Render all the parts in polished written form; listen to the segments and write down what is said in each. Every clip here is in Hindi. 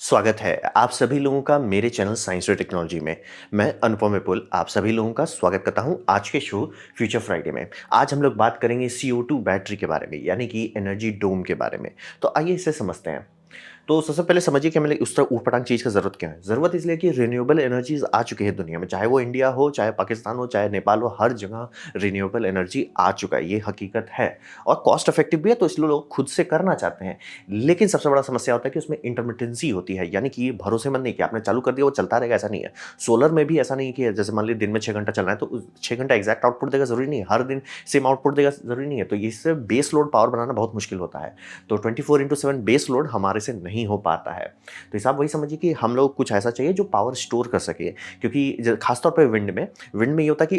स्वागत है आप सभी लोगों का मेरे चैनल साइंस और टेक्नोलॉजी में। मैं अनुपम विपुल आप सभी लोगों का स्वागत करता हूं आज के शो फ्यूचर फ्राइडे में। आज हम लोग बात करेंगे CO2 बैटरी के बारे में, यानी कि एनर्जी डोम के बारे में। तो आइए इसे समझते हैं। तो सबसे पहले समझिए कि हमें उस तरह ऊटपटांग चीज़ का ज़रूरत क्यों है? ज़रूरत इसलिए कि रिन्यूएबल एनर्जीज़ आ चुकी है दुनिया में, चाहे वो इंडिया हो, चाहे पाकिस्तान हो, चाहे नेपाल हो, हर जगह रिन्यूएबल एनर्जी आ चुका है, ये हकीकत है। और कॉस्ट इफेक्टिव भी है, तो इसलिए लोग खुद से करना चाहते हैं। लेकिन सबसे बड़ा समस्या होता है कि उसमें इंटरमिटेंसी होती है, यानी कि ये भरोसेमंद नहीं कि आपने चालू कर दिया वो चलता रहेगा, ऐसा नहीं है। सोलर में भी ऐसा नहीं है कि जैसे मान लीजिए दिन में 6 घंटा चलना है, तो 6 घंटा एग्जैक्ट आउटपुट देगा ज़रूरी नहीं है, हर दिन सेम आउटपुट देगा ज़रूरी नहीं है। तो इससे बेस लोड पावर बनाना बहुत मुश्किल होता है। तो 24/7 बेस लोड हमारे से नहीं हो पाता है। तो हिसाब वही समझिए कि हम लोग कुछ ऐसा चाहिए जो पावर स्टोर कर सके, क्योंकि खासतौर पे विंड में ये होता है कि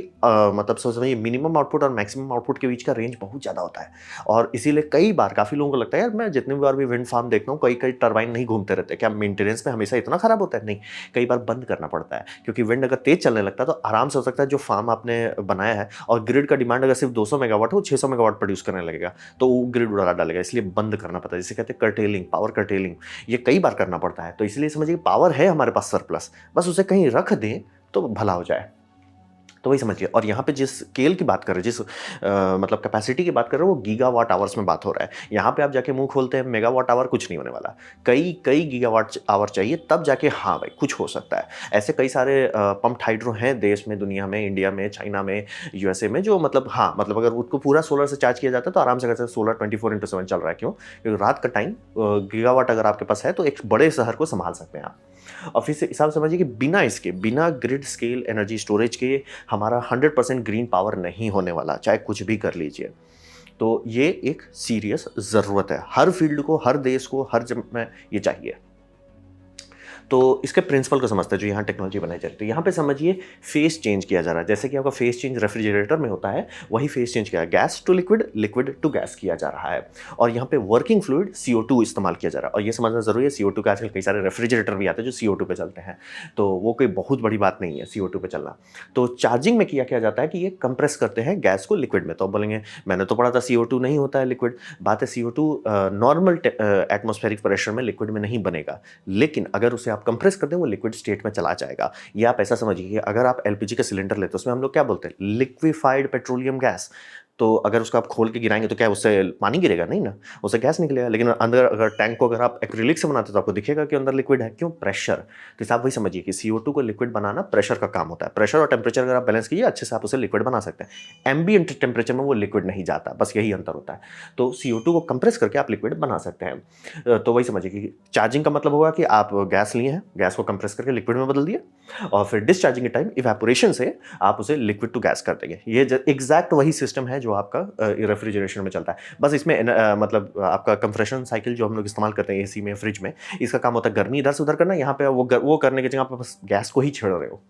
मतलब सोच समझिए मिनिमम आउटपुट और मैक्सिमम आउटपुट के बीच का रेंज बहुत ज़्यादा होता है। और इसीलिए कई बार काफ़ी लोगों को लगता है यार, मैं जितनी बार भी विंड फार्म देखता हूँ कई कई टरबाइन नहीं घूमते रहते, क्या मेंटेनेंस में हमेशा इतना खराब होता है? नहीं, कई बार बंद करना पड़ता है, क्योंकि विंड अगर तेज चलने लगता है तो आराम से हो सकता है जो फार्म आपने बनाया है और ग्रिड का डिमांड अगर सिर्फ 200 मेगावाट हो, 600 मेगावाट प्रोड्यूस करने लगेगा, तो वो ग्रिड उड़ा डालेगा। इसलिए बंद करना पड़ता है, जिसे कहते हैं कर्टेलिंग, पावर कर्टेलिंग। ये कई बार करना पड़ता है। तो इसलिए समझिए पावर है हमारे पास सरप्लस, बस उसे कहीं रख दें तो भला हो जाए। तो वही समझिए। और यहाँ पे जिस स्केल की बात कर रहे हैं, मतलब कैपेसिटी की बात कर रहे हो, वो गीगावाट आवर्स में बात हो रहा है। यहाँ पे आप जाके मुंह खोलते हैं मेगावाट आवर, कुछ नहीं होने वाला। कई कई गीगावाट आवर चाहिए तब जाके हाँ भाई कुछ हो सकता है। ऐसे कई सारे पंप्ड हाइड्रो हैं देश में, दुनिया में, इंडिया में, चाइना में, यूएसए में, जो मतलब हाँ मतलब अगर उसको पूरा सोलर से चार्ज किया जाता है तो आराम से कर सकते। सोलर 24/7 चल रहा है। क्यों? क्योंकि रात का टाइम गीगावाट अगर आपके पास है तो एक बड़े शहर को संभाल सकते हैं आप। और फिर से हिसाब समझिए कि बिना ग्रिड स्केल एनर्जी स्टोरेज के हमारा 100% ग्रीन पावर नहीं होने वाला, चाहे कुछ भी कर लीजिए। तो ये एक सीरियस ज़रूरत है, हर फील्ड को, हर देश को, हर जगह में ये चाहिए। तो इसके प्रिंसिपल को समझते हैं जो यहाँ टेक्नोलॉजी बनाई जा रही है। तो यहाँ पे समझिए फेस चेंज किया जा रहा है, जैसे कि आपका फेस चेंज रेफ्रिजरेटर में होता है, वही फेस चेंज किया है, gas to liquid, liquid to gas किया जा रहा है। और यहाँ पे वर्किंग फ्लूइड CO2 इस्तेमाल किया जा रहा है। और ये समझना जरूरी है, CO2 का आजकल कई सारे रेफ्रिजरेटर भी आते हैं जो CO2 पे चलते हैं, तो वो कोई बहुत बड़ी बात नहीं है CO2 पे चलना। तो चार्जिंग में किया जाता है कि ये कंप्रेस करते हैं गैस को लिक्विड में। तो आप बोलेंगे मैंने तो पढ़ा था CO2 नहीं होता है लिक्विड। बात है CO2 नॉर्मल एटमॉस्फेरिक प्रेशर में लिक्विड में नहीं बनेगा, लेकिन अगर उसे आप कंप्रेस कर दें वो लिक्विड स्टेट में चला जाएगा। ये आप ऐसा समझिए कि अगर आप LPG का सिलेंडर लेते हो, उसमें हम लोग क्या बोलते हैं, लिक्विफाइड पेट्रोलियम गैस। तो अगर उसको आप खोल के गिराएंगे तो क्या उससे पानी गिरेगा? नहीं ना, उससे गैस निकलेगा। लेकिन अंदर अगर टैंक को अगर आप एक्रिलिक से बनाते हो तो आपको दिखेगा कि अंदर लिक्विड है। क्यों? प्रेशर। तो आप वही समझिए कि CO2 को लिक्विड बनाना प्रेशर का काम होता है। प्रेशर और टेम्परेचर अगर आप बैलेंस कीजिए अच्छे से, आप उसे लिक्विड बना सकते हैं। एम्बिएंट टेम्परेचर में वो लिक्विड नहीं जाता, बस यही अंतर होता है। तो CO2 को कंप्रेस करके आप लिक्विड बना सकते हैं। तो वही समझिए कि चार्जिंग का मतलब होगा कि आप गैस लिए हैं, गैस को कंप्रेस करके लिक्विड में बदल दिए, और फिर डिस्चार्जिंग के टाइम इवेपोरेशन से आप उसे लिक्विड टू गैस कर देंगे। ये एग्जैक्ट वही सिस्टम है जो आपका रेफ्रिजरेशन में चलता है। बस इसमें मतलब आपका कंप्रेशन साइकिल जो हम लोग इस्तेमाल करते हैं एसी में, फ्रिज में, इसका काम होता है गर्मी इधर से उधर करना। यहाँ पे वो करने की जगह आप बस गैस को ही छेड़ रहे हो,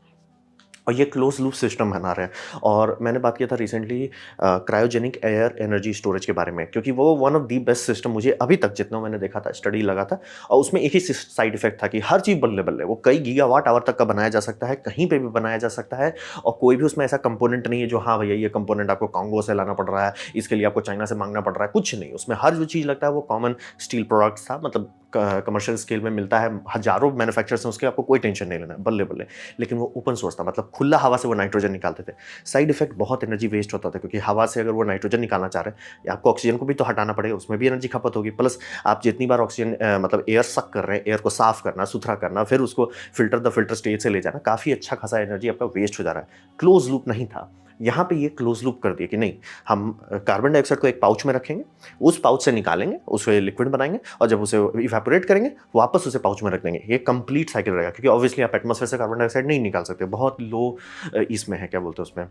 और ये क्लोज लूप सिस्टम बना रहे हैं। और मैंने बात किया था recently cryogenic air energy storage के बारे में, क्योंकि वो one of the best system मुझे अभी तक जितना मैंने देखा था, स्टडी लगा था। और उसमें एक ही साइड इफेक्ट था कि हर चीज़ बल्ले बल्ले, वो कई गीगावाट आवर तक का बनाया जा सकता है, कहीं पे भी बनाया जा सकता है। और कोई भी उसमें ऐसा कंपोनेंट नहीं है जो हाँ भैया ये कंपोनेंट आपको कांगो से लाना पड़ रहा है, इसके लिए आपको चाइना से मांगना पड़ रहा है, कुछ नहीं। उसमें हर जो चीज़ लगता है वो कॉमन स्टील प्रोडक्ट्स था, मतलब कमर्शियल स्केल में मिलता है, हजारों मैन्युफैक्चरर्स हैं उसके, आपको कोई टेंशन नहीं लेना है, बल्ले बल्ले। लेकिन वो ओपन सोर्स था, मतलब खुला हवा से वो नाइट्रोजन निकालते थे। साइड इफेक्ट बहुत एनर्जी वेस्ट होता था, क्योंकि हवा से अगर वो नाइट्रोजन निकालना चाह रहे हैं, आपको ऑक्सीजन को भी तो हटाना पड़ेगा, उसमें भी एनर्जी खपत होगी। प्लस आप जितनी बार ऑक्सीजन मतलब एयर सक कर रहे हैं, एयर को साफ करना, सुथरा करना, फिर उसको फिल्टर स्टेज से ले जाना, काफ़ी अच्छा खासा एनर्जी आपका वेस्ट हो जा रहा है। क्लोज लूप नहीं था। यहाँ पे ये क्लोज लूप कर दिया कि नहीं, हम कार्बन डाइऑक्साइड को एक पाउच में रखेंगे, उस पाउच से निकालेंगे, उसे लिक्विड बनाएंगे, और जब उसे इवेपोरेट करेंगे वापस उसे पाउच में रख देंगे। ये कंप्लीट साइकिल रहेगा, क्योंकि ऑब्वियसली आप एटमॉस्फेयर से कार्बन डाइऑक्साइड नहीं निकाल सकते, बहुत लो इसमें है, क्या बोलते हैं उसमें,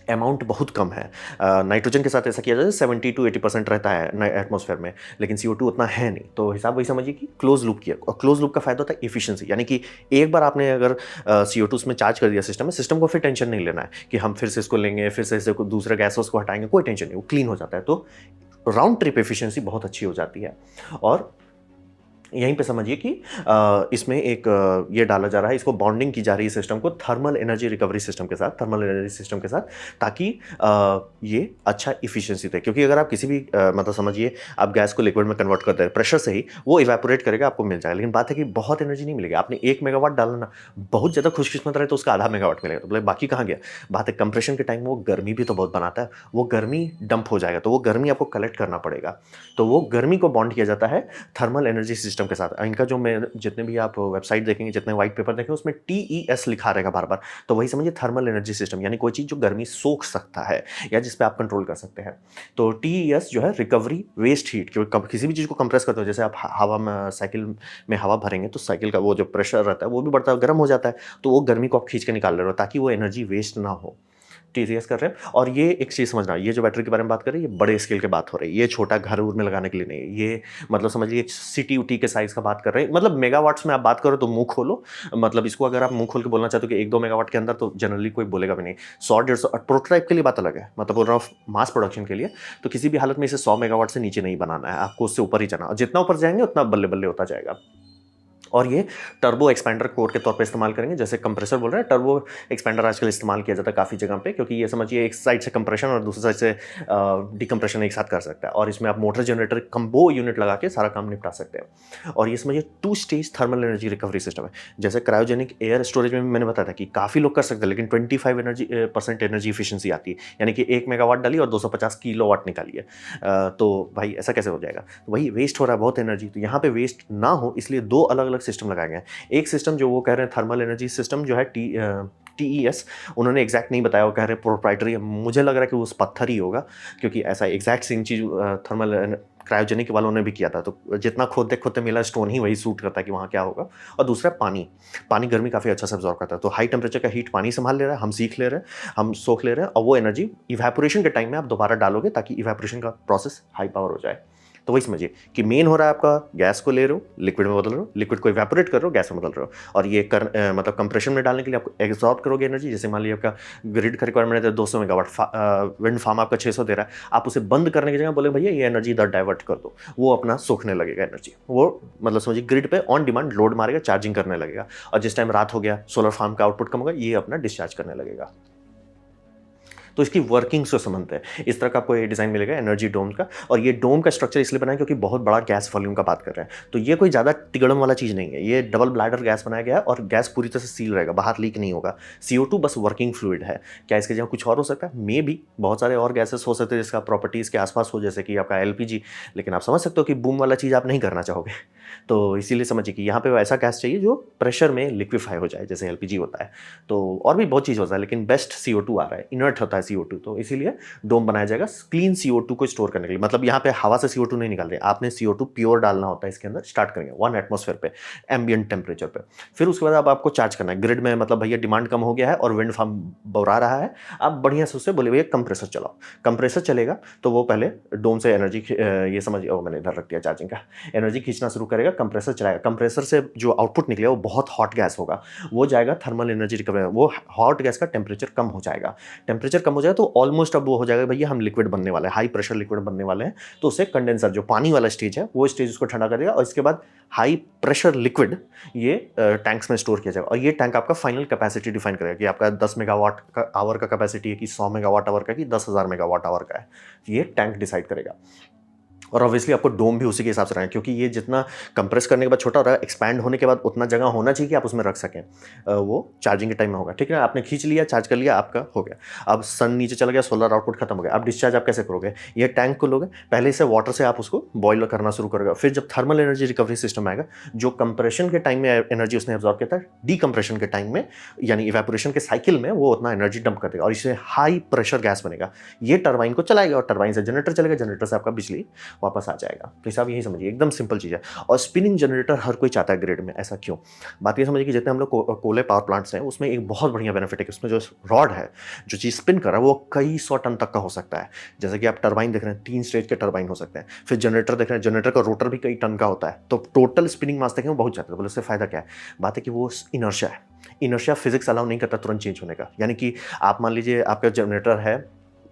अमाउंट बहुत कम है। नाइट्रोजन के साथ ऐसा किया जाए 70 to 80% रहता है एटमॉस्फेयर में, लेकिन CO2 उतना है नहीं। तो हिसाब वही समझिए कि क्लोज लूप किया, और क्लोज लूप का फायदा होता है एफिशिएंसी, यानी कि एक बार आपने अगर CO2 उसमें चार्ज कर दिया सिस्टम में, सिस्टम को फिर टेंशन नहीं लेना है कि हम फिर से इसको लेंगे, फिर से इससे दूसरे गैसेस को हटाएंगे, कोई टेंशन नहीं, वो क्लीन हो जाता है। तो राउंड ट्रिप एफिशिएंसी बहुत अच्छी हो जाती है। और यहीं पे समझिए कि इसमें एक ये डाला जा रहा है, इसको बॉन्डिंग की जा रही है सिस्टम को थर्मल एनर्जी रिकवरी सिस्टम के साथ, थर्मल एनर्जी सिस्टम के साथ, ताकि ये अच्छा इफिशिएंसी दे। क्योंकि अगर आप किसी भी मतलब समझिए आप गैस को लिक्विड में कन्वर्ट करते हैं प्रेशर से ही, वो इवेपोरेट करेगा, आपको मिल जाएगा। लेकिन बात है कि बहुत एनर्जी नहीं मिलेगी। आपने 1 मेगावाट डाला ना, बहुत ज़्यादा खुशकिस्मत रहे तो उसका आधा मेगावाट मिलेगा, तो बोले बाकी कहाँ गया? बात है कंप्रेशन के टाइम वो गर्मी भी तो बहुत बनाता है, वो गर्मी डंप हो जाएगा, तो वो गर्मी आपको कलेक्ट करना पड़ेगा। तो वो गर्मी को बॉन्ड किया जाता है थर्मल एनर्जी सिस्टम के साथ। इनका जो मैं जितने भी आप वेबसाइट देखेंगे, जितने व्हाइट पेपर देखेंगे, उसमें टीईएस लिखा रहेगा बार बार। तो वही समझिए थर्मल एनर्जी सिस्टम, यानी कोई चीज़ जो गर्मी सोख सकता है या जिस पे आप कंट्रोल कर सकते हैं। तो टीईएस जो है रिकवरी वेस्ट हीट, क्योंकि किसी भी चीज़ को कंप्रेस करते हो, जैसे आप हवा में साइकिल में हवा भरेंगे तो साइकिल का वो जो प्रेशर रहता है वो भी बढ़ता है, गर्म हो जाता है, तो वो गर्मी को आप खींच के निकाल रहे हो ताकि वो एनर्जी वेस्ट ना हो। टीसीएस कर रहे हैं। और ये एक चीज़ समझना, ये जो बैटरी के बारे में बात कर रहे हैं, ये बड़े स्केल की बात हो रही है, ये छोटा घर-उर में लगाने के लिए नहीं है। ये मतलब समझिए एक सिटी-उटी के साइज़ का बात कर रहे हैं। मतलब मेगावाट्स में आप बात करो तो मुँह खोलो, मतलब इसको अगर आप मुँह खोल के बोलना चाहते हो कि 1-2 मेगावाट के अंदर, तो जनरली कोई बोलेगा भी नहीं। 100-150 प्रोटोटाइप के लिए बात अलग है, मतलब बोल रहा हूँ मास प्रोडक्शन के लिए, तो किसी भी हालत में इसे 100 मेगावाट से नीचे नहीं बनाना है, आपको उससे ऊपर ही जाना है, और जितना ऊपर जाएँगे उतना बल्ले-बल्ले होता जाएगा। और ये टर्बो एक्सपेंडर कोर के तौर पे इस्तेमाल करेंगे, जैसे कंप्रेसर बोल रहे हैं, टर्बो एक्सपेंडर आजकल इस्तेमाल किया जाता है काफ़ी जगह पे, क्योंकि ये समझिए एक साइड से कंप्रेशन और दूसरी साइड से डिकम्प्रेशन एक साथ कर सकता है, और इसमें आप मोटर जनरेटर कम्बो यूनिट लगा के सारा काम निपटा सकते हैं। और ये समझिए 2 stage thermal energy recovery system है। जैसे क्रायोजेनिक एयर स्टोरेज में भी मैंने बताया था कि काफ़ी लोग कर सकते हैं, लेकिन 25% एनर्जी एफिशिएंसी आती है, यानी कि 1 मेगावाट डाली और 250 किलोवाट निकाली है। तो भाई ऐसा कैसे हो जाएगा? वही वेस्ट हो रहा है बहुत एनर्जी, तो यहाँ पे वेस्ट ना हो इसलिए 2 अलग-अलग सिस्टम लगाए गए हैं। एक सिस्टम जो वो कह रहे हैं थर्मल एनर्जी सिस्टम जो है टीईएस, उन्होंने एग्जैक्ट नहीं बताया, वो कह रहे हैं प्रोप्राइटरी है। मुझे लग रहा है कि वो उस पत्थर ही होगा, क्योंकि ऐसा एग्जैक्ट सेम चीज़ थर्मल क्रायोजेनिक वालों ने भी किया था, तो जितना खोदते-खोदते मिला स्टोन ही वही सूट करता है कि वहाँ क्या होगा। और दूसरा पानी, पानी गर्मी काफ़ी अच्छा से अब्ज़ॉर्ब करता है, तो हाई टेम्परेचर का हीट पानी सँभाल ले रहा है, हम सीख ले रहे हैं, हम सोख ले रहे हैं, और वो एनर्जी इवेपोरेशन के टाइम में आप दोबारा डालोगे ताकि इवेपोरेशन का प्रोसेस हाई पावर हो जाए। तो वही समझिए कि मेन हो रहा है आपका, गैस को ले रहे हो, लिक्विड में बदल रहे हो, लिक्विड को इवेपोरेट कर रहे हो, गैस में बदल रहे हो, और ये मतलब कंप्रेशन में डालने के लिए आप एब्जॉर्ब करोगे एनर्जी। जैसे मान लीजिए आपका ग्रिड का रिक्वायरमेंट है 200 मेगावाट, विंड फार्म आपका 600 दे रहा है, आप उसे बंद करने की जगह बोले भैया ये एनर्जी इधर डाइवर्ट कर दो, वो अपना सोखने लगेगा एनर्जी, वो मतलब समझिए ग्रिड पे ऑन डिमांड लोड मारेगा, चार्जिंग करने लगेगा, और जिस टाइम रात हो गया, सोलर फार्म का आउटपुट कम होगा, ये अपना डिस्चार्ज करने लगेगा। तो इसकी वर्किंग से संबंध है। इस तरह का आपको ये डिज़ाइन मिलेगा एनर्जी डोम का, और ये डोम का स्ट्रक्चर इसलिए बनाया क्योंकि बहुत बड़ा गैस वॉल्यूम का बात कर रहे हैं। तो ये कोई ज़्यादा तिगड़म वाला चीज़ नहीं है, ये डबल ब्लैडर गैस बनाया गया है और गैस पूरी तरह से सील रहेगा, बाहर लीक नहीं होगा। CO2 बस वर्किंग फ्लूइड है। क्या इसके जगह कुछ और हो सकता है? मे बी बहुत सारे और गैसेस हो सकते हैं जिसका प्रॉपर्टीज़ के आसपास हो, जैसे कि आपका एलपीजी, लेकिन आप समझ सकते हो कि बूम वाला चीज़ आप नहीं करना चाहोगे। तो इसीलिए समझिए कि यहाँ पे ऐसा गैस चाहिए जो प्रेशर में लिक्विफाई हो जाए, जैसे एलपीजी होता है। तो और भी बहुत चीज़ होता है, लेकिन बेस्ट CO2 आ रहा है, इनर्ट होता है CO2, तो इसीलिए डोम बनाया जाएगा क्लीन CO2 को स्टोर करने के लिए। मतलब यहाँ पे हवा से CO2 नहीं निकाल रहे, आपने CO2 प्योर डालना होता है इसके अंदर, स्टार्ट करेंगे 1 एटमॉस्फेयर पे, एम्बिएंट टेम्परेचर पे। फिर उसके बाद अब आपको चार्ज करना है ग्रिड में, मतलब भैया डिमांड कम हो गया है और विंड फार्म बौरा रहा है, आप बढ़िया से उससे बोले भैया कंप्रेसर चलाओ। कंप्रेसर चलेगा तो वो पहले डोम से एनर्जी ये समझिए, मैंने इधर रख दिया चार्जिंग का, एनर्जी खींचना शुरू करेगा, कंप्रेसर चलाएगा, कंप्रेसर से जो आउटपुट निकलेगा वो बहुत हॉट गैस होगा, वो जाएगा थर्मल एनर्जी रिकवरी, वो हॉट गैस का टेम्परेचर कम हो जाएगा। टेम्परेचर कम हो जाएगा तो ऑलमोस्ट अब वो हो जाएगा भैया हम लिक्विड बनने वाले हैं, हाई प्रेशर लिक्विड बनने वाले हैं, तो उसे कंडेंसर जो पानी वाला स्टेज है वो स्टेज उसको ठंडा कर देगा, और इसके बाद हाई प्रेशर लिक्विड ये टैंक्स में स्टोर किया जाएगा, और ये टैंक आपका फाइनल कैपेसिटी डिफाइन करेगा कि आपका 10 मेगावाट का आवर का कैपेसिटी है कि 100 मेगावाट आवर का कि 10,000 मेगावाट आवर का है, ये टैंक डिसाइड करेगा। और ऑब्वियसली आपको डोम भी उसी के हिसाब से रखना है, क्योंकि ये जितना कंप्रेस करने के बाद छोटा हो रहा है, एक्सपैंड होने के बाद उतना जगह होना चाहिए कि आप उसमें रख सकें। वो चार्जिंग के टाइम में होगा, ठीक है, आपने खींच लिया, चार्ज कर लिया, आपका हो गया। अब सन नीचे चला गया, सोलर आउटपुट खत्म हो गया, अब डिस्चार्ज आप कैसे करोगे? ये टैंक को लोगे, पहले से वाटर से आप उसको बॉयल करना शुरू करोगे, फिर जब थर्मल एनर्जी रिकवरी सिस्टम आएगा, जो कंप्रेशन के टाइम में एनर्जी उसने एब्जॉर्ब किया था, डीकंप्रेशन के टाइम में यानी इवेपोरेशन के साइकिल में वो उतना एनर्जी डंप कर देगा, और इससे हाई प्रेशर गैस बनेगा, ये टरबाइन को चलाएगा, और टरबाइन से जनरेटर चलेगा, जनरेटर से आपका बिजली वापस आ जाएगा। तो साहब यही समझिए, एकदम सिंपल चीज़ है। और स्पिनिंग जनरेटर हर कोई चाहता है ग्रिड में, ऐसा क्यों? बात ये समझिए कि जितने हम लोग कोले पावर प्लांट्स हैं, उसमें एक बहुत बढ़िया बेनिफिट है कि उसमें जो रॉड है, जो चीज़ स्पिन कर रहा है, वो कई 100 टन तक का हो सकता है। जैसे कि आप टरबाइन देख रहे हैं, 3 स्टेज के टरबाइन हो सकते हैं। फिर जनरेटर देख रहे हैं, जनरेटर का रोटर भी कई टन का होता है, तो टोटल स्पिनिंग मास देखें वो बहुत जाता है। बोले उससे फ़ायदा क्या है? बात है कि वो इनर्शिया है, इनर्शिया फिजिक्स अलाउ नहीं करता तुरंत चेंज होने का। यानी कि आप मान लीजिए आपका जनरेटर है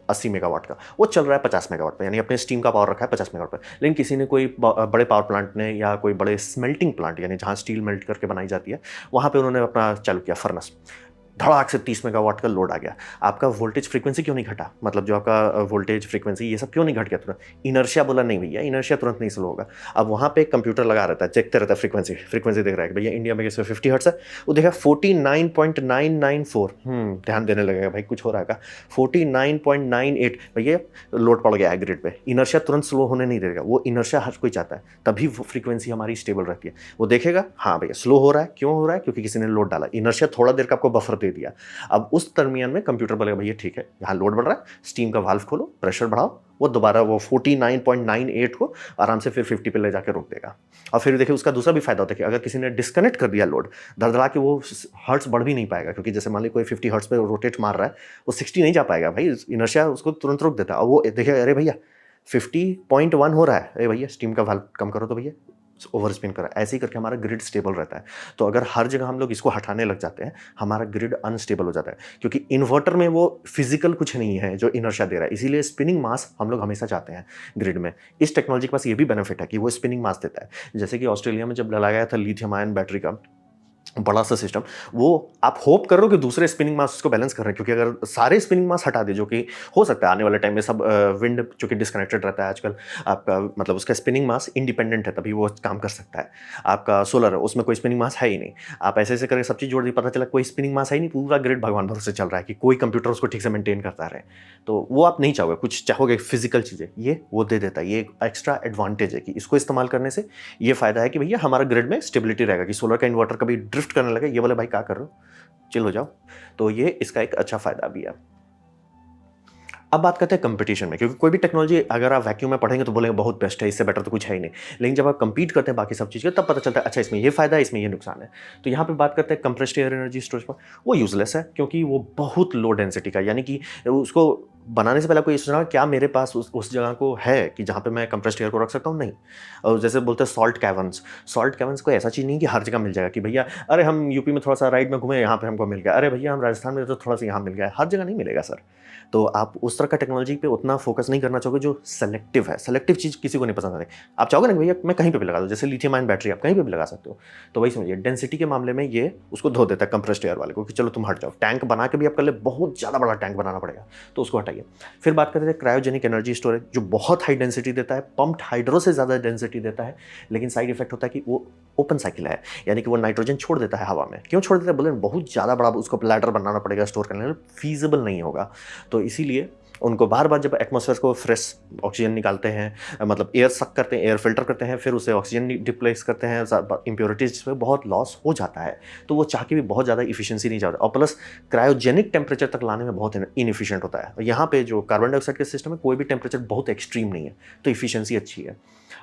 80 मेगावाट का, वो चल रहा है 50 मेगावाट पे, यानी अपने स्टीम का पावर रखा है 50 मेगावाट पे। लेकिन किसी ने कोई बड़े पावर प्लांट ने या कोई बड़े स्मेल्टिंग प्लांट यानी जहाँ स्टील मेल्ट करके बनाई जाती है, वहाँ पे उन्होंने अपना चालू किया फर्नेस, धड़ाक से 30 मेगावाट का लोड आ गया। आपका वोल्टेज फ्रीक्वेंसी क्यों नहीं घटा, मतलब जो आपका वोल्टेज फ्रीक्वेंसी ये सब क्यों नहीं घट गया तुरंत? इनर्शिया बोला नहीं भैया, इनर्शिया तुरंत नहीं स्लो होगा। अब वहाँ पे कंप्यूटर लगा रहता है, चेकते रहता है फ्रीक्वेंसी, फ्रीक्वेंसी देख रहा है कि भैया इंडिया में इसमें 50 हर्ट्ज है, वो देखा 49.994, ध्यान देने लगेगा भाई कुछ हो रहा है का, 49.98, भैया लोड पड़ गया है ग्रिड पे। इनर्शिया तुरंत स्लो होने नहीं देगा, वो इनर्शिया हर कोई चाहता है, तभी वो फ्रीक्वेंसी हमारी स्टेबल रहती है। वो देखेगा हाँ भैया स्लो हो रहा है, क्यों हो रहा है? क्योंकि किसी ने लोड डाला, इनर्शिया थोड़ा देर का आपको बफर दे दिया। अब उस दरमियान में कंप्यूटर बोलेगा भैया ठीक है यहाँ लोड बढ़ रहा है, स्टीम का वाल्व खोलो, प्रेशर बढ़ाओ, वो दोबारा वो 49.98 को आराम से फिर 50 पे ले जाकर रोक देगा। और फिर देखिए उसका दूसरा भी फायदा होता है कि अगर किसी ने डिस्कनेक्ट कर दिया लोड, धड़धड़ा के वो हर्ट्स बढ़ भी नहीं पाएगा, क्योंकि जैसे मान ली कोई 50 हर्ट्स पे रोटेट मार रहा है, वो 60 नहीं जा पाएगा भाई, इनर्शिया उसको तुरंत रोक देता है। और वो देखिए अरे भैया 50.1 हो रहा है, अरे भैया स्टीम का वाल्व कम करो तो भैया ओवर स्पिन करा, ऐसे ही करके हमारा ग्रिड स्टेबल रहता है। तो अगर हर जगह हम लोग इसको हटाने लग जाते हैं, हमारा ग्रिड अनस्टेबल हो जाता है, क्योंकि इन्वर्टर में वो फिजिकल कुछ नहीं है जो इनर्शिया दे रहा है। इसीलिए स्पिनिंग मास हम लोग हमेशा चाहते हैं ग्रिड में। इस टेक्नोलॉजी के पास ये भी बेनिफिट है कि वो स्पिनिंग मास देता है। जैसे कि ऑस्ट्रेलिया में जब लगाया था लिथियम आयन बैटरी का बड़ा सा सिस्टम, वो आप होप कर रहे हो कि दूसरे स्पिनिंग मास उसको बैलेंस कर रहे हैं, क्योंकि अगर सारे स्पिनिंग मास हटा दे, जो कि हो सकता है आने वाले टाइम में, सब विंड चूंकि डिस्कनेक्टेड रहता है आजकल, आपका मतलब उसका स्पिनिंग मास इंडिपेंडेंट है तभी वो काम कर सकता है। आपका सोलर है उसमें कोई स्पिनिंग मास है ही नहीं, आप ऐसे ऐसे करके सब चीज़ जोड़ दी, पता चला कोई स्पिनिंग मास है ही नहीं, पूरा ग्रिड भगवान भरोसे चल रहा है कि कोई कंप्यूटर उसको ठीक से मेंटेन करता रहे। तो वो आप नहीं चाहोगे, कुछ चाहोगे फिजिकल चीज़ें, ये वो दे देता है। ये एक एक्स्ट्रा एडवांटेज है कि इसको इस्तेमाल करने से ये फायदा है कि भैया हमारा ग्रिड में स्टेबिलिटी रहेगा, कि सोलर का इन्वर्टर कभी ड्रिफ्ट करने लगे, ये बोले भाई क्या कर रहे हो, चिल हो जाओ। तो ये इसका एक अच्छा फायदा भी है। अब बात करते हैं कंपटीशन में, क्योंकि कोई भी टेक्नोलॉजी अगर आप वैक्यूम में पढ़ेंगे तो बोलेंगे बहुत बेस्ट है, इससे बेटर तो कुछ है ही नहीं। लेकिन जब आप कंपीट करते हैं बाकी सब चीज़ के, तब पता चलता है अच्छा इसमें ये फायदा है, इसमें ये नुकसान है। तो यहाँ पे बात करते हैं कंप्रेस्ड एयर एनर्जी स्टोरेज पर, वो यूजलेस है क्योंकि वो बहुत लो डेंसिटी का, यानी कि उसको बनाने से पहले आपको ये सोचना क्या मेरे पास उस जगह को है कि जहाँ पे मैं कंप्रेस्ड एयर को रख सकता हूँ, नहीं। और जैसे बोलते हैं सॉल्ट कैवर्न्स कोई ऐसा चीज़ नहीं कि हर जगह मिल जाएगा कि भैया अरे हम यूपी में थोड़ा सा राइड में घूमे यहाँ पे हमको मिल गया, अरे भैया हम राजस्थान में तो थोड़ा सा यहाँ मिल गया, हर जगह नहीं मिलेगा सर। तो आप उस तरह का टेक्नोलॉजी पे उतना फोकस नहीं करना चाहोगे जो सेलेक्टिव है। सेलेक्टिव चीज़ किसी को नहीं पसंद आती। आप चाहोगे ना कि भैया मैं कहीं पे भी लगा दूँ, जैसे लिथियम आयन बैटरी आप कहीं पे भी लगा सकते हो। तो वही समझिए डेंसिटी के मामले में ये उसको धो देता है कंप्रेस्ड एयर वाले को कि चलो तुम हट जाओ। टैंक बना के भी आप कर ले, बहुत ज़्यादा बड़ा टैंक बनाना पड़ेगा, तो उसको हटाइए। फिर बात करते हैं क्रायोजेनिक एनर्जी स्टोरेज, जो बहुत हाई डेंसिटी देता है, पम्प्ड हाइड्रो से ज़्यादा डेंसिटी देता है, लेकिन साइड इफेक्ट होता है कि वो ओपन साइकिल है, यानी कि वो नाइट्रोजन छोड़ देता है हवा में। क्यों छोड़ देता है बोले, बहुत ज़्यादा बड़ा उसको लैडर बनाना पड़ेगा स्टोर करने में, फीजिबल नहीं होगा। तो इसीलिए उनको बार बार जब एटमॉस्फेयर को फ्रेश ऑक्सीजन निकालते हैं, मतलब एयर सक करते हैं, एयर फिल्टर करते हैं, फिर उसे ऑक्सीजन डिप्लेस करते हैं, इंप्योरिटीज पे बहुत लॉस हो जाता है। तो वो चाह के भी बहुत ज़्यादा इफिशिएंसी नहीं जाता, और प्लस क्रायोजेनिक टेम्परेचर तक लाने में बहुत इनएफिशिएंट होता है। और यहाँ पे जो कार्बन डाइऑक्साइड के सिस्टम में कोई भी टेम्परेचर बहुत एक्सट्रीम नहीं है, तो इफिशियंसी अच्छी है।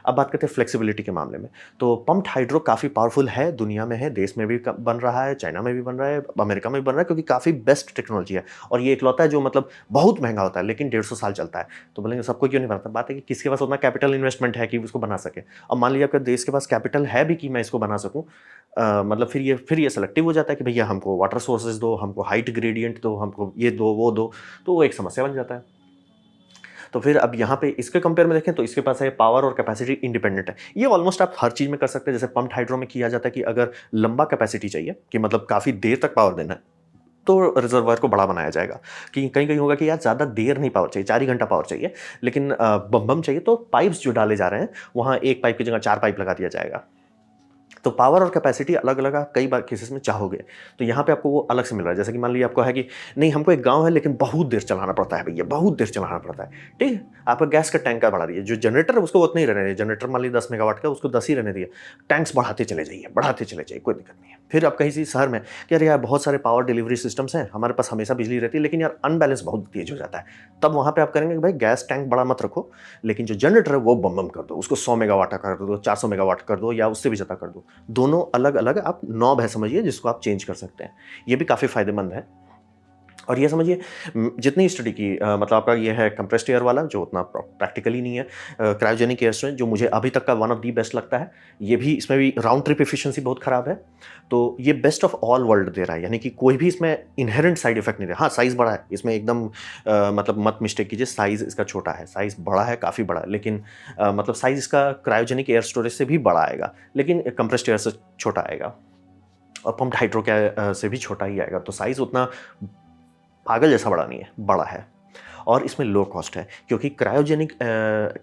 अब बात करते हैं फ्लेक्सिबिलिटी के मामले में, तो पम्प्ड हाइड्रो काफ़ी पावरफुल है, दुनिया में है, देश में भी बन रहा है, चाइना में भी बन रहा है, अमेरिका में भी बन रहा है, क्योंकि काफ़ी बेस्ट टेक्नोलॉजी है। और ये इकलौता है जो मतलब बहुत महंगा होता है, लेकिन 150 साल चलता है। तो बोलेंगे सबको क्यों नहीं बनता, बात है कि किसके पास उतना कैपिटल इन्वेस्टमेंट है कि उसको बना सके। अब मान लीजिए आपके देश के पास कैपिटल है भी कि मैं इसको बना सकूँ, मतलब फिर ये सेलेक्टिव हो जाता है कि भैया हमको वाटर सोर्सेज दो, हमको हाइट ग्रेडियंट दो, हमको ये दो वो दो, तो वो एक समस्या बन जाता है। तो फिर अब यहाँ पे इसके कंपेयर में देखें तो इसके पास है पावर और कैपेसिटी इंडिपेंडेंट है। ये ऑलमोस्ट आप हर चीज़ में कर सकते हैं। जैसे पंप्ड हाइड्रो में किया जाता है कि अगर लंबा कैपेसिटी चाहिए कि मतलब काफ़ी देर तक पावर देना है, तो रिजर्वायर को बड़ा बनाया जाएगा। कि कहीं कहीं होगा कि यार ज़्यादा देर नहीं पावर चाहिए, 4 ही घंटा पावर चाहिए, लेकिन बम बम चाहिए, तो पाइप्स जो डाले जा रहे हैं वहाँ एक पाइप की जगह 4 पाइप लगा दिया जाएगा। तो पावर और कैपेसिटी अलग अलग आप कई बार केसेस में चाहोगे, तो यहाँ पे आपको वो अलग से मिल रहा है। जैसे कि मान लीजिए आपको है कि नहीं हमको एक गांव है लेकिन बहुत देर चलाना पड़ता है भैया, बहुत देर चलाना पड़ता है, ठीक है, आपका गैस का टैंक का बढ़ा दिए, जो जनरेटर है उसको उतना ही रहने दिए, जनरेटर मान लीजिए 10 मेगावाट का, उसको 10 ही रहने दिए, टैंक्स बढ़ाते चले जाइए, बढ़ाते चले जाइए, कोई दिक्कत नहीं है। फिर आप कहीं से शहर में कि अरे यार बहुत सारे पावर डिलीवरी सिस्टम्स हैं, हमारे पास हमेशा बिजली रहती है, लेकिन यार अनबैलेंस बहुत तेज हो जाता है, तब वहाँ पे आप करेंगे कि भाई गैस टैंक बड़ा मत रखो, लेकिन जो जनरेटर है वो बम बम कर दो, उसको 100 मेगावाट का कर दो, 400 मेगावाट कर दो, या उससे भी ज़्यादा कर दो। दोनों अलग अलग आप नॉब है समझिए जिसको आप चेंज कर सकते हैं, ये भी काफ़ी फायदेमंद है। और ये समझिए जितनी स्टडी की मतलब आपका ये है कंप्रेस्ड एयर वाला जो उतना प्रैक्टिकली नहीं है, क्रायोजेनिक एयर स्टोरेज जो मुझे अभी तक का वन ऑफ दी बेस्ट लगता है, ये भी इसमें भी राउंड ट्रिप एफिशिएंसी बहुत खराब है। तो ये बेस्ट ऑफ ऑल वर्ल्ड दे रहा है, यानी कि कोई भी इसमें इनहेरेंट साइड इफेक्ट नहीं दे रहा। हाँ, साइज़ बड़ा है इसमें एकदम मतलब मत मिस्टेक कीजिए, साइज़ इसका छोटा है, साइज़ बड़ा है, काफ़ी बड़ा है, लेकिन मतलब साइज़ इसका क्रायोजेनिक एयर स्टोरेज से भी बड़ा आएगा, लेकिन कंप्रेस्ड एयर से छोटा आएगा और पम्प्ड हाइड्रो से भी छोटा ही आएगा। तो साइज़ उतना पागल जैसा बड़ा नहीं है, बड़ा है और इसमें लो कॉस्ट है, क्योंकि क्रायोजेनिक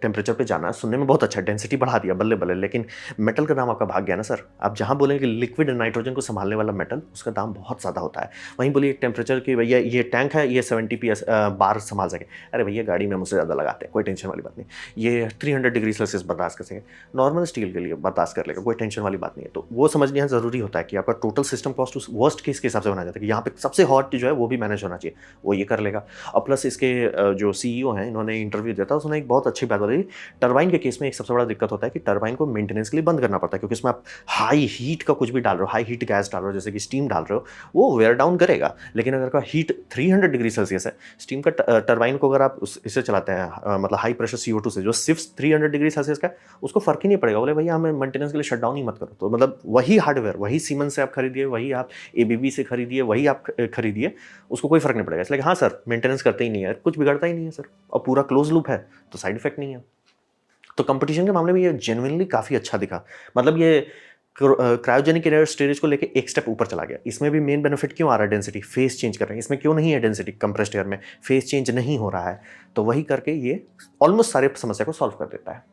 टेम्परेचर पे जाना सुनने में बहुत अच्छा है, डेंसिटी बढ़ा दिया बल्ले-बल्ले, लेकिन मेटल का दाम आपका भाग गया ना सर। आप जहाँ बोलेंगे कि लिक्विड नाइट्रोजन को सँभालने वाला मेटल, उसका दाम बहुत ज़्यादा होता है। वहीं बोलिए टेम्परेचर कि भैया ये टैंक है, ये 70 बार सँभाल सके। अरे भैया गाड़ी में मुझसे ज़्यादा लगाते हैं, कोई टेंशन वाली बात नहीं। ये 300 डिग्री सेल्सियस बर्दाश्त कर सकेंगे, नॉर्मल स्टील के लिए बर्दाश्त कर लेगा, कोई टेंशन वाली बात नहीं है। तो वो समझना ज़रूरी होता है कि आपका टोटल सिस्टम कॉस्ट उस वर्स्ट केस के हिसाब से बनाया जाता है कि यहाँ पे सबसे हॉट जो है वो भी मैनेज होना चाहिए, वो ये कर लेगा। और प्लस इसके जो सीईओ हैं, इन्होंने इंटरव्यू दिया था, उसने एक बहुत अच्छी बात बताई। टरबाइन के केस में एक सबसे बड़ा दिक्कत होता है कि टरबाइन को मेंटेनेंस के लिए बंद करना पड़ता है, क्योंकि इसमें आप हाई हीट का कुछ भी डाल रहे हो, हाई हीट गैस डाल रहे हो, जैसे कि स्टीम डाल रहे हो, वो वेयर डाउन करेगा। लेकिन अगर का हीट 300 डिग्री सेल्सियस है, स्टीम का टरबाइन को अगर आप इससे चलाते हैं मतलब हाई प्रेशर CO2 से, जो सिर्फ 300 डिग्री सेल्सियस का है, उसको फर्क ही नहीं पड़ेगा। बोले भैया हमें मेंटेनेंस के लिए शट डाउन ही मत करो। तो मतलब वही हार्डवेयर, वही सीमेंस से आप खरीदिए, वही आप ABB से खरीदिए, वही आप खरीदिए, उसको कोई फर्क नहीं पड़ेगा। इसलिए हाँ सर, मेंटेनेंस करते ही नहीं है, कुछ बिगड़ता ही नहीं है सर, और पूरा क्लोज लूप है, तो साइड इफेक्ट नहीं है। तो कंपटीशन के मामले में ये जेन्युइनली काफ़ी अच्छा दिखा। मतलब ये क्रायोजेनिक एयर स्टोरेज को लेके एक स्टेप ऊपर चला गया। इसमें भी मेन बेनिफिट क्यों आ रहा है, डेंसिटी, फेस चेंज कर रहे हैं। इसमें क्यों नहीं है डेंसिटी, कंप्रेस्ड एयर में फेस चेंज नहीं हो रहा है। तो वही करके ये ऑलमोस्ट सारे समस्या को सॉल्व कर देता है।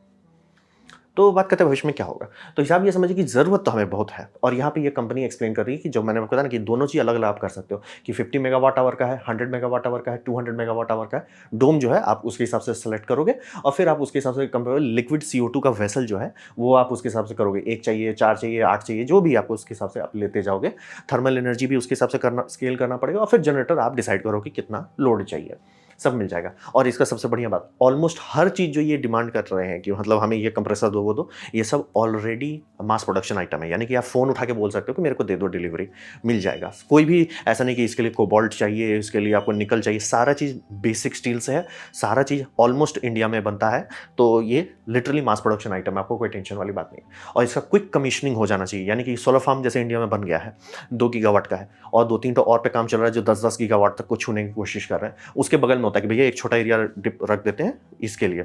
तो बात करते हैं भविष्य में क्या होगा। तो हिसाब ये समझिए कि ज़रूरत तो हमें बहुत है, और यहाँ पे ये कंपनी एक्सप्लेन कर रही है कि जो मैंने आपको बताया ना कि दोनों चीज़ अलग-अलग आप कर सकते हो, कि 50 मेगावाट आवर का है, 100 मेगावाट आवर का है, 200 मेगावाट आवर का है। डोम जो है आप उसके हिसाब से सेलेक्ट करोगे, और फिर आप उसके हिसाब से लिक्विड CO2 का वेसल जो है वो आप उसके हिसाब से करोगे। 1 चाहिए, 4 चाहिए, 8 चाहिए, जो भी आपको उसके हिसाब से आप लेते जाओगे। थर्मल एनर्जी भी उसके हिसाब से करना, स्केल करना पड़ेगा, और फिर जनरेटर आप डिसाइड करो कि कितना लोड चाहिए। सब मिल जाएगा। और इसका सबसे बढ़िया बात, ऑलमोस्ट हर चीज़ जो ये डिमांड कर रहे हैं कि मतलब हमें ये कंप्रेसर दो, वो दो, ये सब ऑलरेडी मास प्रोडक्शन आइटम है। यानी कि आप फ़ोन उठा के बोल सकते हो कि मेरे को दे दो डिलीवरी, मिल जाएगा। कोई भी ऐसा नहीं कि इसके लिए कोबाल्ट चाहिए, इसके लिए आपको निकल चाहिए, सारा चीज़ बेसिक स्टील से है, सारा चीज़ ऑलमोस्ट इंडिया में बनता है। तो ये लिटरली मास प्रोडक्शन आइटम है, आपको कोई टेंशन वाली बात नहीं है। और इसका क्विक कमीशनिंग हो जाना चाहिए, यानी कि सोलर फार्म जैसे इंडिया में बन गया है, 2 गीगावाट का है, और 2-3 तो और पे काम चल रहा है जो 10-10 गीगावाट तक को छूने की कोशिश कर रहे हैं। उसके बगल में होता है कि भैया एक छोटा एरिया डिप रख देते हैं इसके लिए,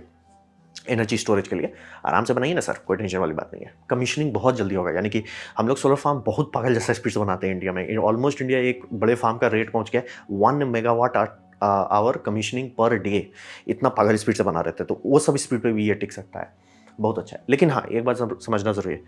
एनर्जी स्टोरेज के लिए, आराम से बनाइए ना सर, कोई टेंशन वाली बात नहीं है। कमीशनिंग बहुत जल्दी होगा, यानी कि हम लोग सोलर फार्म बहुत पागल जैसा स्पीड से बनाते हैं इंडिया में। ऑलमोस्ट इंडिया एक बड़े फार्म का रेट पहुंच गया 1 megawatt hour commissioning per day, इतना पागल स्पीड से बना रहे थे। तो वो सब स्पीड पे भी ये टिक सकता है, बहुत अच्छा है। लेकिन हाँ, एक बात समझना ज़रूरी है,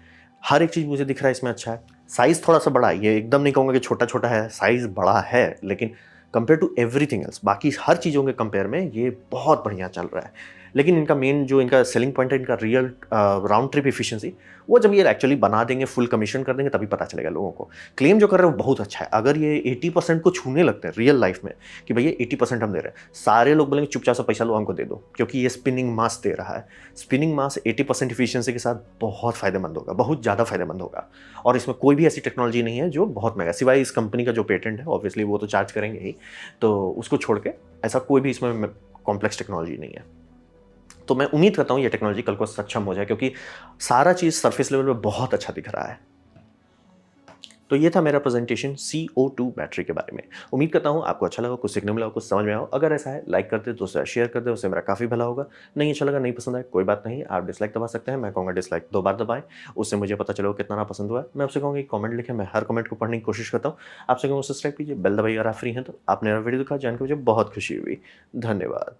हर एक चीज़ मुझे दिख रहा है इसमें अच्छा है। साइज़ थोड़ा सा बड़ा है, ये एकदम नहीं कहूँगा कि छोटा छोटा है, साइज़ बड़ा है, लेकिन कंपेयर टू एवरीथिंग एल्स, बाकी हर चीज़ों के कंपेयर में ये बहुत बढ़िया चल रहा है। लेकिन इनका मेन जो इनका सेलिंग पॉइंट है, इनका रियल राउंड ट्रिप एफिशिएंसी, वो जब ये एक्चुअली बना देंगे, फुल कमीशन कर देंगे, तभी पता चलेगा लोगों को। क्लेम जो कर रहे हैं वो बहुत अच्छा है। अगर ये 80% को छूने लगते हैं रियल लाइफ में कि भैया 80% हम दे रहे हैं, सारे लोग बोलेंगे चुपचाप से पैसा लो, हमको दे दो, क्योंकि ये स्पिनिंग मास दे रहा है। स्पिनिंग मास 80% एफिशिएंसी के साथ बहुत फ़ायदेमंद होगा, बहुत ज़्यादा फ़ायदेमंद होगा। और इसमें कोई भी ऐसी टेक्नोलॉजी नहीं है जो बहुत महँगा, सिवाय इस कंपनी का जो पेटेंट है, ऑब्वियसली वो तो चार्ज करेंगे ही, तो उसको छोड़ के ऐसा कोई भी इसमें कॉम्प्लेक्स टेक्नोलॉजी नहीं है। तो मैं उम्मीद करता हूँ ये टेक्नोलॉजी कल को सक्षम हो जाए, क्योंकि सारा चीज़ सरफेस लेवल पे बहुत अच्छा दिख रहा है। तो ये था मेरा प्रेजेंटेशन CO2 बैटरी के बारे में। उम्मीद करता हूँ आपको अच्छा लगा, कुछ सीखने मिला हो, कुछ समझ में आया हो। अगर ऐसा है, लाइक कर दे, दोस्तों से शेयर कर दे, उससे मेरा काफ़ी भला होगा। नहीं अच्छा लगा, नहीं पसंद आया, कोई बात नहीं, आप डिसलाइक दबा सकते हैं। मैं कहूँगा डिसलाइक 2 बार दबाएँ, उससे मुझे पता चलेगा कितना ना पसंद हुआ है। मैं आपसे कहूँगा कि कमेंट लिखें, मैं हर कमेंट को पढ़ने की कोशिश करता हूँ। आपसे कहूँगा सब्सक्राइब कीजिए, बेल दबाइए अगर आप फ्री हैं तो। आपने मेरा वीडियो देखा, जान के मुझे बहुत खुशी हुई। धन्यवाद।